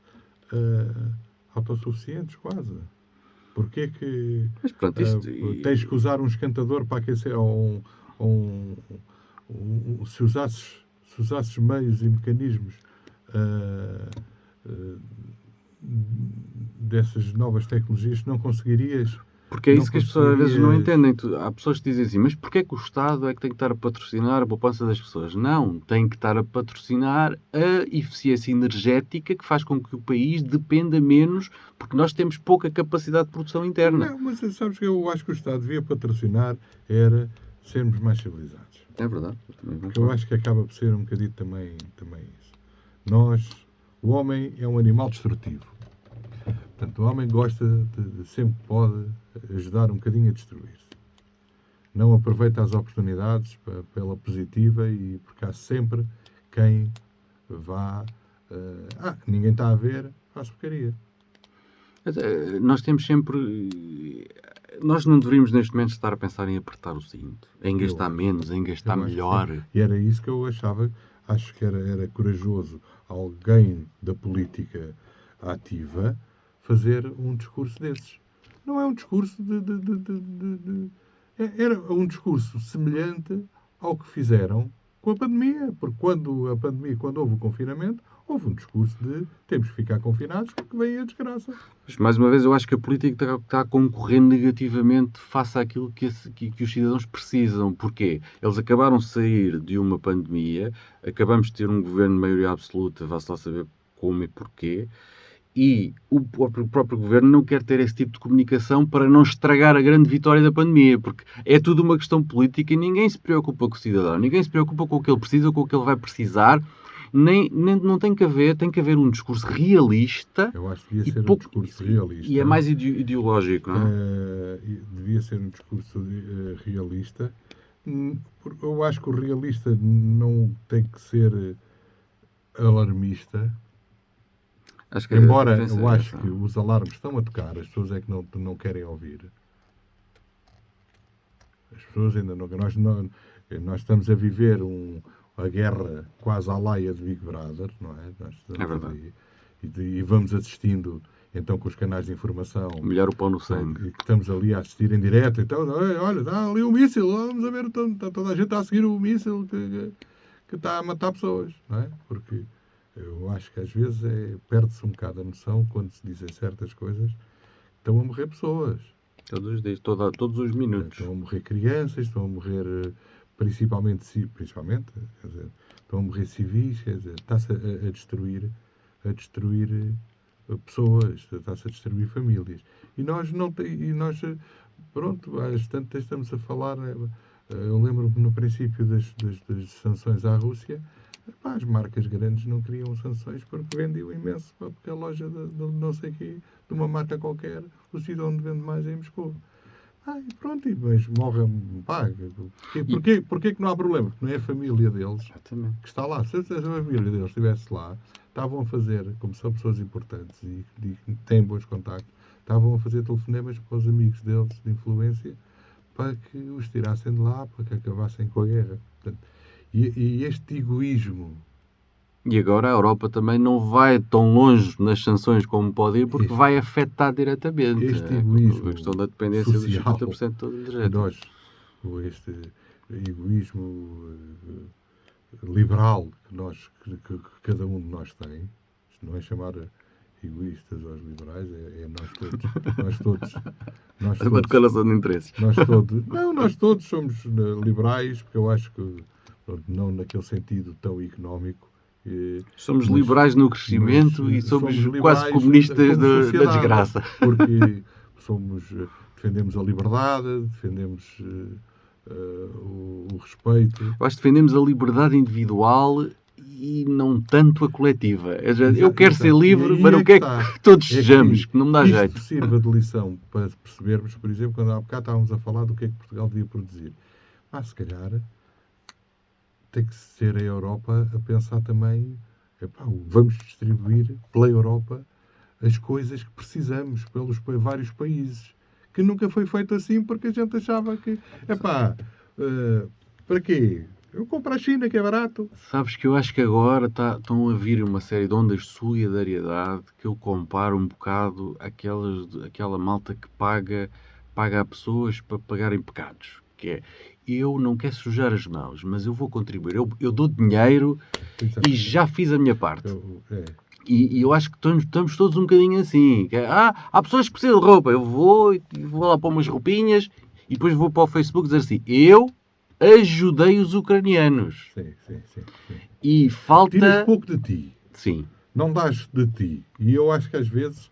autossuficientes, quase? Porquê que tens que usar um esquentador para aquecer, ou se usasses meios e mecanismos dessas novas tecnologias, não conseguirias? Porque é isso que as pessoas às vezes não entendem. Há pessoas que dizem assim, mas porquê que o Estado é que tem que estar a patrocinar a poupança das pessoas? Não, tem que estar a patrocinar a eficiência energética que faz com que o país dependa menos, porque nós temos pouca capacidade de produção interna. Não, mas sabes que eu acho que o Estado devia patrocinar era sermos mais civilizados. É verdade. Porque eu acho que acaba por ser um bocadinho também isso. O homem é um animal destrutivo. Portanto, o homem gosta sempre pode ajudar um bocadinho a destruir-se. Não aproveita as oportunidades pela positiva e porque há sempre quem vá... ninguém está a ver, faz porcaria. Nós temos sempre... Nós não deveríamos neste momento estar a pensar em apertar o cinto, em gastar menos, em gastar melhor. E era isso que eu achava. Acho que era corajoso alguém da política ativa fazer um discurso desses. Não é um discurso era um discurso semelhante ao que fizeram com a pandemia. Porque quando houve o confinamento, houve um discurso de temos que ficar confinados porque vem a desgraça. Mas, mais uma vez, eu acho que a política está a concorrer negativamente face àquilo que os cidadãos precisam. Porquê? Eles acabaram de sair de uma pandemia, acabamos de ter um governo de maioria absoluta, vá-se lá saber como e porquê, e o próprio governo não quer ter esse tipo de comunicação para não estragar a grande vitória da pandemia, porque é tudo uma questão política e ninguém se preocupa com o cidadão, ninguém se preocupa com o que ele precisa ou com o que ele vai precisar. Não tem que haver um discurso realista. Eu acho que devia ser um discurso realista. E é mais ideológico, não é? Devia ser um discurso realista. Eu acho que o realista não tem que ser alarmista. Embora eu acho que os alarmes estão a tocar, as pessoas é que não querem ouvir. As pessoas ainda não... Nós estamos a viver a guerra quase à laia de Big Brother, não é? É verdade. E vamos assistindo, então, com os canais de informação. Melhor o pão no sangue. E que estamos ali a assistir em direto. Então, olha, está ali um míssil, vamos a ver, toda a gente está a seguir o míssil que está a matar pessoas, não é? Porque eu acho que às vezes perde-se um bocado a noção quando se dizem certas coisas. Estão a morrer pessoas. Todos os dias, todos os minutos. Estão a morrer crianças, estão a morrer... Principalmente, quer dizer, estão a morrer civis, quer dizer, está-se a destruir pessoas, está-se a destruir famílias. E nós pronto, às tantas estamos a falar, eu lembro-me no princípio das sanções à Rússia, as marcas grandes não queriam sanções porque vendiam imenso, porque a loja de não sei quê, de uma marca qualquer, o sítio onde vende mais é em Moscou. E pronto, mas morre. Porquê que não há problema? Porque não é a família deles que está lá. Se a família deles estivesse lá, estavam a fazer, como são pessoas importantes e que têm bons contactos, estavam a fazer telefonemas para os amigos deles de influência para que os tirassem de lá, para que acabassem com a guerra. Portanto, e este egoísmo. E agora a Europa também não vai tão longe nas sanções como pode ir, porque vai afetar diretamente este egoísmo a questão da dependência social, dos 50% de todo o direito. Este egoísmo liberal que cada um de nós tem, isto não é chamar egoístas aos liberais, nós todos. É uma declaração de interesses. Nós todos somos liberais, porque eu acho que não naquele sentido tão económico. Somos liberais no crescimento e somos quase comunistas da desgraça. Porque defendemos a liberdade, defendemos o respeito. Eu acho que defendemos a liberdade individual e não tanto a coletiva. Eu quero ser livre, mas não quero que todos sejamos, que não me dá jeito. Isto sirva de lição para percebermos, por exemplo, quando há bocado estávamos a falar do que é que Portugal devia produzir. Se calhar... tem que ser a Europa a pensar também, vamos distribuir pela Europa as coisas que precisamos pelos vários países. Que nunca foi feito assim porque a gente achava que, para quê? Eu compro a China que é barato. Sabes que eu acho que agora estão a vir uma série de ondas de solidariedade que eu comparo um bocado àquela malta que paga a pessoas para pagarem pecados. Que é... eu não quero sujar as mãos, mas eu vou contribuir. Eu dou dinheiro e já fiz a minha parte. E eu acho que estamos todos um bocadinho assim. Há pessoas que precisam de roupa. Eu vou lá para umas roupinhas e depois vou para o Facebook dizer assim, eu ajudei os ucranianos. Sim. E falta... tiras pouco de ti. Sim. Não dás de ti. E eu acho que às vezes...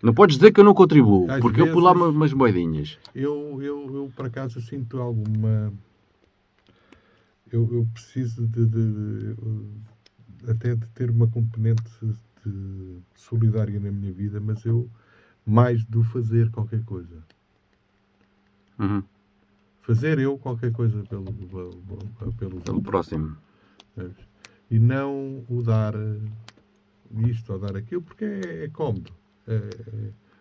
não podes dizer que eu não contribuo, porque vezes, eu pus lá umas moedinhas. Eu por acaso sinto alguma... Eu preciso até de ter uma componente de solidária na minha vida, mas eu mais do fazer qualquer coisa. Uhum. Fazer eu qualquer coisa pelo próximo. E não o dar isto ou dar aquilo, porque é cómodo.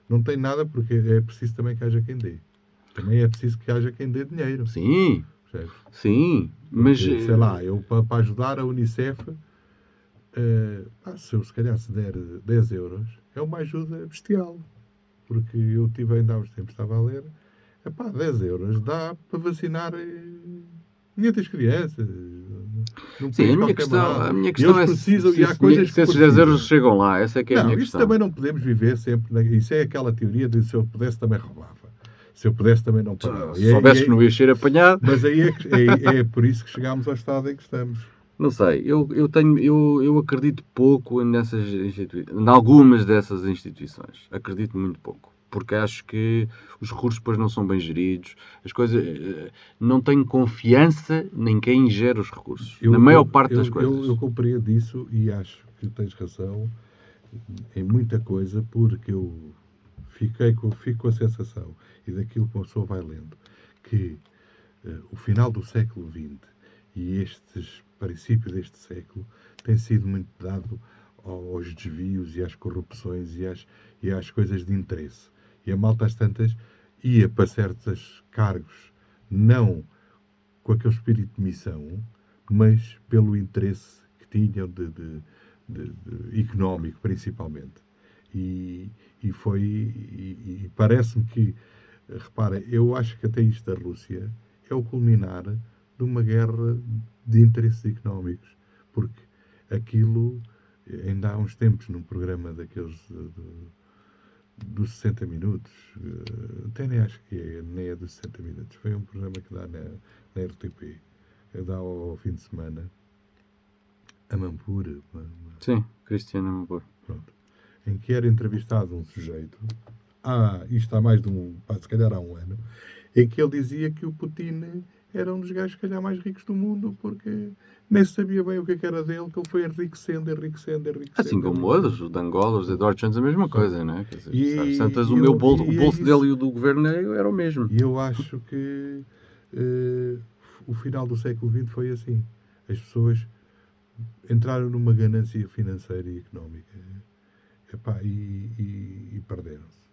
Não tem nada, porque é preciso também que haja quem dê. Também é preciso que haja quem dê dinheiro. Sim. Percebes? Sim. Mas... sei lá, eu para ajudar a Unicef, se eu se calhar se der 10 euros, é uma ajuda bestial. Porque eu tive ainda há uns tempos, estava a ler, 10 euros dá para vacinar 500 crianças. Sim, a minha questão é se esses 10 euros chegam lá. Essa é que é a minha questão. Isso também não podemos viver sempre. Isso é aquela teoria de se eu pudesse também roubava. Se eu pudesse também não pagava. Se soubesse que não ia ser apanhado. Mas aí é por isso que chegámos ao estado em que estamos. Não sei, eu acredito pouco em algumas dessas instituições. Acredito muito pouco. Porque acho que os recursos depois não são bem geridos. As coisas... Não tenho confiança em quem gera os recursos. Na maior parte das coisas. Eu compreendo isso e acho que tens razão em muita coisa, porque eu fico com a sensação, e daquilo que uma pessoa vai lendo, que o final do século XX e princípio deste século tem sido muito dado aos desvios e às corrupções e às coisas de interesse. E a malta às tantas ia para certos cargos não com aquele espírito de missão, mas pelo interesse que tinham de económico, principalmente. E parece-me que, repara, eu acho que até isto da Rússia é o culminar de uma guerra de interesses económicos, porque aquilo, ainda há uns tempos, num programa daqueles dos 60 minutos, até nem acho que nem é dos 60 minutos, foi um programa que dá na RTP, dá ao fim de semana, a Mampura. Sim, Cristiano Mampura. Pronto. Em que era entrevistado um sujeito, isto há mais de se calhar há um ano, em que ele dizia que o Putin era um dos gajos, se calhar, mais ricos do mundo, porque nem sabia bem o que era dele, que ele foi enriquecendo. Assim como outros, o de Angola, os Eduardo Santos, a mesma coisa, não é? Quer dizer, Santos, o bolso dele e o do governo era o mesmo. E eu acho que o final do século XX foi assim. As pessoas entraram numa ganância financeira e económica e perderam-se.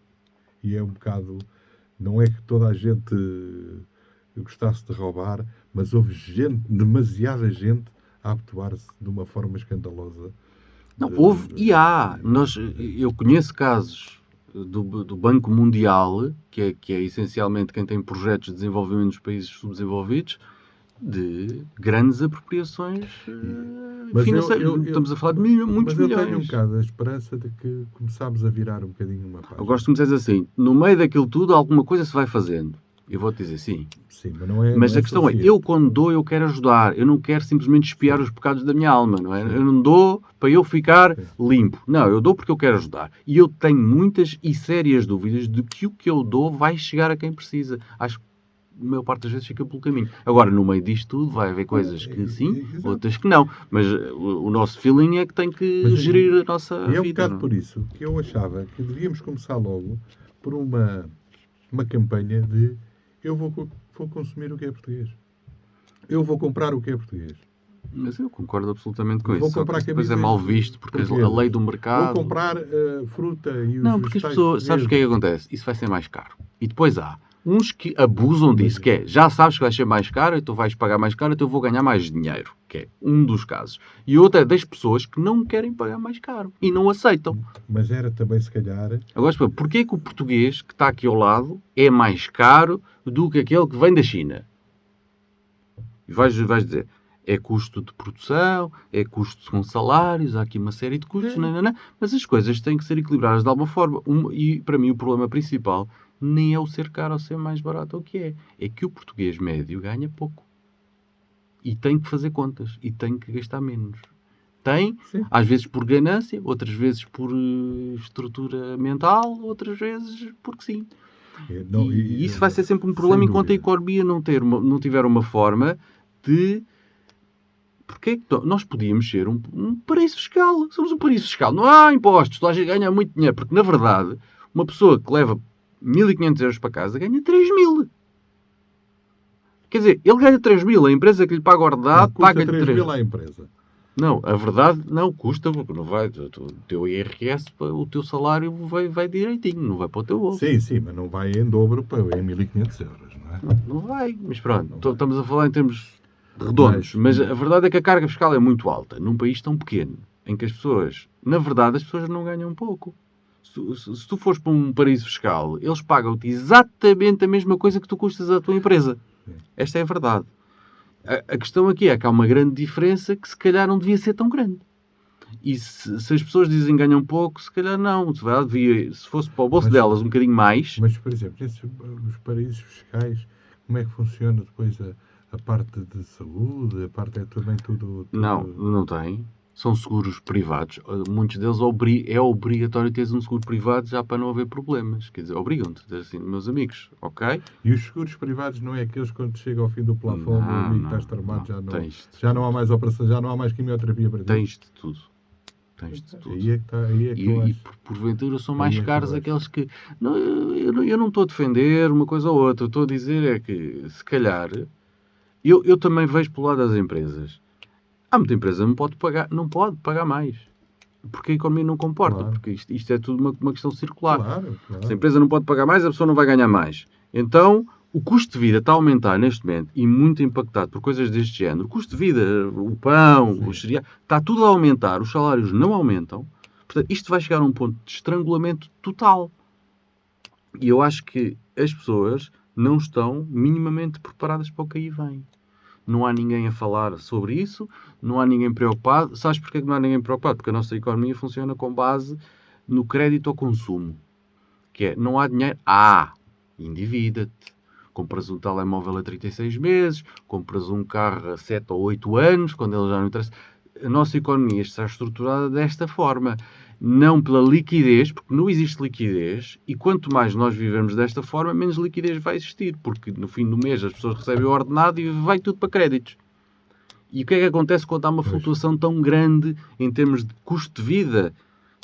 E é um bocado... Não é que toda a gente gostasse de roubar, mas houve demasiada gente a habituar-se de uma forma escandalosa. Não, houve e há. Eu conheço casos do Banco Mundial, que é essencialmente quem tem projetos de desenvolvimento nos países subdesenvolvidos, de grandes apropriações financeiras. Estamos a falar de muitos milhões. Mas eu tenho um bocado a esperança de que começámos a virar um bocadinho uma página. Eu gosto de me dizer assim, no meio daquilo tudo alguma coisa se vai fazendo. Eu vou-te dizer sim. Sim, mas não é. Mas a questão é, eu quando dou, eu quero ajudar. Eu não quero simplesmente espiar os pecados da minha alma, não é? Eu não dou para eu ficar limpo. Não, eu dou porque eu quero ajudar. E eu tenho muitas e sérias dúvidas de que o que eu dou vai chegar a quem precisa. Acho que a maior parte das vezes fica pelo caminho. Agora, no meio disto tudo, vai haver coisas que sim, outras que não. Mas o nosso feeling é que tem que gerir a nossa vida. E é um bocado por isso que eu achava que devíamos começar logo por uma campanha de eu vou consumir o que é português. Eu vou comprar o que é português. Mas eu concordo absolutamente com vou isso. Comprar depois é mal visto, porque a lei do mercado... Vou comprar fruta e os Não, porque as pessoas... Sabes o que é que acontece? Isso vai ser mais caro. E depois há uns que abusam disso, que é, já sabes que vai ser mais caro, então vais pagar mais caro, então eu vou ganhar mais dinheiro, que é um dos casos. E outro é das pessoas que não querem pagar mais caro e não aceitam. Mas era também, se calhar... Agora, porquê que o português, que está aqui ao lado, é mais caro do que aquele que vem da China? E vais dizer, é custo de produção, é custo com salários, há aqui uma série de custos, mas as coisas têm que ser equilibradas de alguma forma. E para mim o problema principal nem é o ser caro ou ser mais barato ou o que é que o português médio ganha pouco. E tem que fazer contas, e tem que gastar menos. Tem, sim, às vezes por ganância, outras vezes por estrutura mental, outras vezes porque sim. E isso vai ser sempre um problema enquanto a economia não tiver uma forma de porque é que nós podíamos ser um paraíso fiscal? Somos um paraíso fiscal. Não há impostos, toda a gente ganha muito dinheiro. Porque, na verdade, uma pessoa que leva 1.500 euros para casa ganha 3.000. Quer dizer, ele ganha 3.000. A empresa que lhe paga o ordenado paga-lhe 3.000 à empresa. Não, a verdade não custa, porque não vai, o teu IRS, o teu salário vai direitinho, não vai para o teu bolso. Sim, mas não vai em dobro para em 1.500 euros, não é? Não vai, mas pronto, estamos a falar em termos redondos, mas a verdade é que a carga fiscal é muito alta, num país tão pequeno, em que as pessoas, na verdade, as pessoas não ganham pouco. Se tu fores para um paraíso fiscal, eles pagam-te exatamente a mesma coisa que tu custas à tua empresa. Esta é a verdade. A questão aqui é que há uma grande diferença que se calhar não devia ser tão grande. E se as pessoas dizem que ganham pouco, se calhar não. Se fosse para o bolso delas um bocadinho mais... Mas, por exemplo, os paraísos fiscais, como é que funciona depois a parte de saúde? A parte é também tudo... Não tem. São seguros privados. Muitos deles é obrigatório teres um seguro privado já para não haver problemas. Quer dizer, obrigam-te. Assim, meus amigos, ok? E os seguros privados não é aqueles quando chega ao fim do plafond, o amigo estás tramado, já não há mais operações, já não há mais quimioterapia para ti. Tens de tudo. Aí é que porventura são mais caros aqueles que... Não, eu não estou a defender uma coisa ou outra. Estou a dizer é que, se calhar... Eu também vejo pelo lado das empresas. Há muita empresa que não pode pagar mais. Porque a economia não comporta. Claro. Porque isto é tudo uma questão circular. Claro. Se a empresa não pode pagar mais, a pessoa não vai ganhar mais. Então, o custo de vida está a aumentar neste momento e muito impactado por coisas deste género. O custo de vida, o pão, os cereais, está tudo a aumentar. Os salários não aumentam. Portanto, isto vai chegar a um ponto de estrangulamento total. E eu acho que as pessoas não estão minimamente preparadas para o que aí vem. Não há ninguém a falar sobre isso, não há ninguém preocupado. Sabes porquê que não há ninguém preocupado? Porque a nossa economia funciona com base no crédito ao consumo. Que é, não há dinheiro, endivida-te. Compras um telemóvel a 36 meses, compras um carro a 7 ou 8 anos, quando ele já não interessa. A nossa economia está estruturada desta forma. Não pela liquidez, porque não existe liquidez, e quanto mais nós vivemos desta forma, menos liquidez vai existir, porque no fim do mês as pessoas recebem o ordenado e vai tudo para créditos. E o que é que acontece quando há uma flutuação tão grande em termos de custo de vida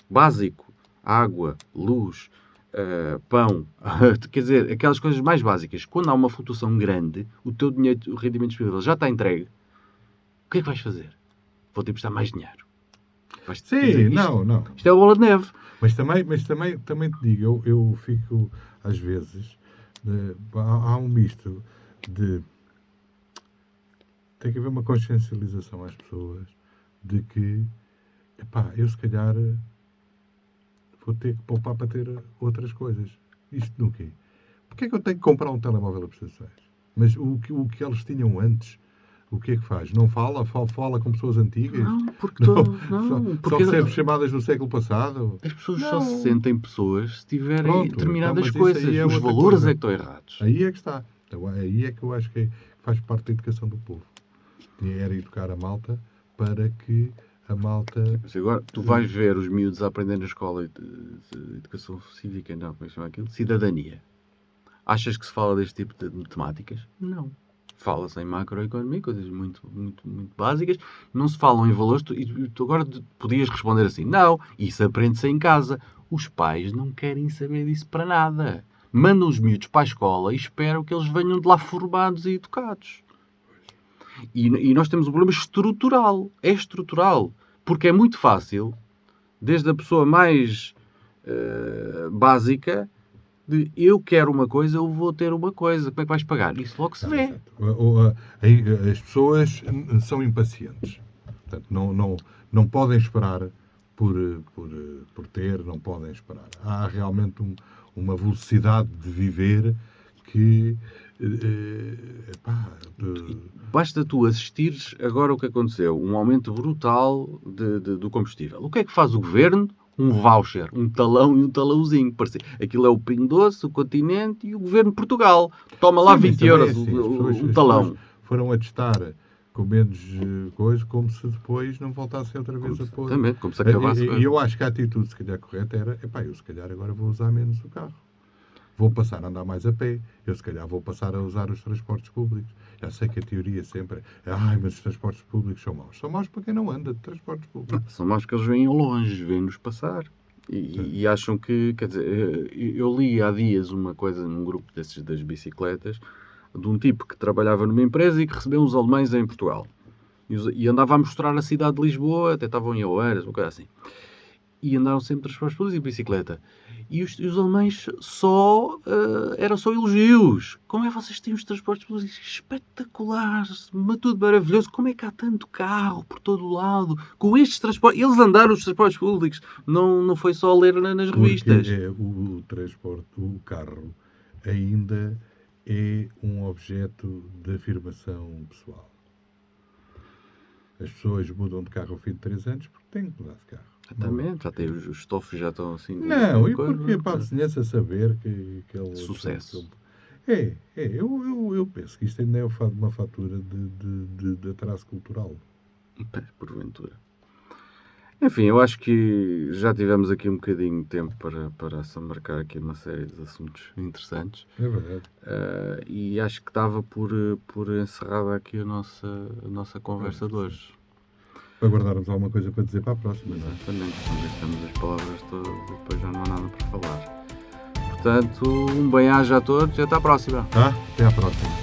básico? Água, luz, pão, quer dizer, aquelas coisas mais básicas. Quando há uma flutuação grande, o teu dinheiro, o rendimento disponível já está entregue, o que é que vais fazer? Vou ter que prestar mais dinheiro. Sim, não. Isto é a bola de neve. Mas também te digo, eu fico, às vezes, há um misto de... Tem que haver uma consciencialização às pessoas de que, eu se calhar vou ter que poupar para ter outras coisas. Isto no quê? Porque é que eu tenho que comprar um telemóvel a prestações? Mas o que eles tinham antes... O que é que faz? Não fala com pessoas antigas? Não, porque só recebe chamadas do século passado? As pessoas só se sentem pessoas se tiverem determinadas coisas. Os valores coisa. é que estão errados. Aí é que está. Então, aí é que eu acho que faz parte da educação do povo. Era educar a malta para que a malta... Mas agora, tu vais ver os miúdos a aprender na escola de educação cívica, não, como é que chama aquilo? Cidadania. Achas que se fala deste tipo de temáticas? Não. Fala-se em macroeconomia, coisas muito básicas. Não se falam em valores. E tu agora podias responder assim: não, isso aprende-se em casa. Os pais não querem saber disso para nada. Mandam os miúdos para a escola e esperam que eles venham de lá formados e educados. E nós temos um problema estrutural. É estrutural. Porque é muito fácil, desde a pessoa mais básica... eu quero uma coisa, eu vou ter uma coisa. Como é que vais pagar? Isso logo se vê. As pessoas são impacientes. Portanto, não podem esperar por ter, não podem esperar. Há realmente uma velocidade de viver que... Basta tu assistires agora o que aconteceu. Um aumento brutal do combustível. O que é que faz o governo? Um voucher, um talão e um talãozinho. Aquilo é o Pingo Doce, o Continente e o Governo de Portugal. Toma lá 20 euros o talão. Foram a testar com menos coisa, como se depois não voltassem outra vez a pôr. Exatamente, como se acabasse. E eu acho que a atitude, se calhar, correta era, eu se calhar agora vou usar menos o carro. vou passar a andar mais a pé, eu se calhar vou passar a usar os transportes públicos. Já sei que a teoria sempre é, mas os transportes públicos são maus. São maus para quem não anda de transportes públicos. São maus que eles vêm ao longe, vêm-nos passar. E acham que, quer dizer, eu li há dias uma coisa num grupo desses das bicicletas, de um tipo que trabalhava numa empresa e que recebeu uns alemães em Portugal. E andava a mostrar a cidade de Lisboa, até estavam em Oeiras, uma coisa assim. E andaram sempre transportes públicos e bicicleta. E os alemães eram só elogios. Como é que vocês têm os transportes públicos espetaculares, tudo maravilhoso? Como é que há tanto carro por todo o lado? Com estes transportes... Eles andaram os transportes públicos. Não foi só ler nas revistas. Porque o transporte, o carro, ainda é um objeto de afirmação pessoal. As pessoas mudam de carro ao fim de 3 anos porque têm que mudar de carro. Exatamente, já tem os estofos já estão assim... Não, e porque para a vizinhança saber que ele... Sucesso. Eu penso que isto ainda é uma fatura de atraso cultural. Porventura. Enfim, eu acho que já tivemos aqui um bocadinho de tempo para se marcar aqui uma série de assuntos interessantes. É verdade. E acho que dava por encerrada aqui a nossa conversa de hoje. Para guardarmos alguma coisa para dizer para a próxima, não é? Exatamente, então gastamos as palavras todas e depois já não há nada para falar. Portanto, um bem-aja a todos e até à próxima. Até à próxima.